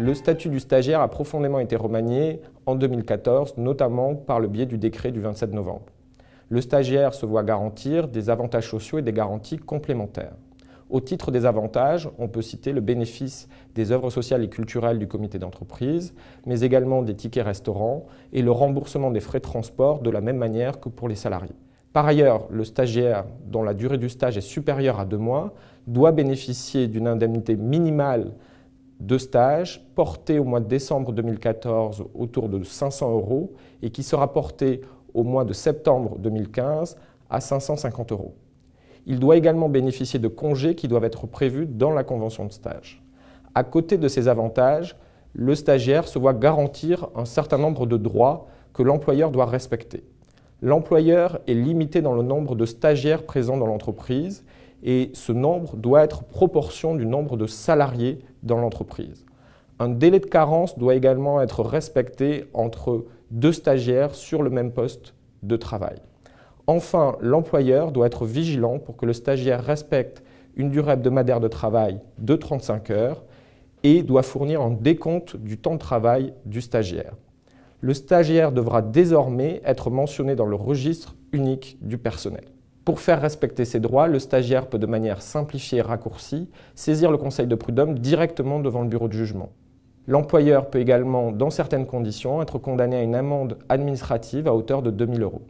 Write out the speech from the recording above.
Le statut du stagiaire a profondément été remanié en 2014, notamment par le biais du décret du 27 novembre. Le stagiaire se voit garantir des avantages sociaux et des garanties complémentaires. Au titre des avantages, on peut citer le bénéfice des œuvres sociales et culturelles du comité d'entreprise, mais également des tickets restaurants et le remboursement des frais de transport de la même manière que pour les salariés. Par ailleurs, le stagiaire dont la durée du stage est supérieure à 2 mois doit bénéficier d'une indemnité minimale de stage portée au mois de décembre 2014 autour de 500 € et qui sera portée au mois de septembre 2015 à 550 €. Il doit également bénéficier de congés qui doivent être prévus dans la convention de stage. À côté de ces avantages, le stagiaire se voit garantir un certain nombre de droits que l'employeur doit respecter. L'employeur est limité dans le nombre de stagiaires présents dans l'entreprise et ce nombre doit être proportion du nombre de salariés dans l'entreprise. Un délai de carence doit également être respecté entre 2 stagiaires sur le même poste de travail. Enfin, l'employeur doit être vigilant pour que le stagiaire respecte une durée hebdomadaire de travail de 35 heures et doit fournir un décompte du temps de travail du stagiaire. Le stagiaire devra désormais être mentionné dans le registre unique du personnel. Pour faire respecter ses droits, le stagiaire peut de manière simplifiée et raccourcie saisir le conseil de prud'homme directement devant le bureau de jugement. L'employeur peut également, dans certaines conditions, être condamné à une amende administrative à hauteur de 2 000 €.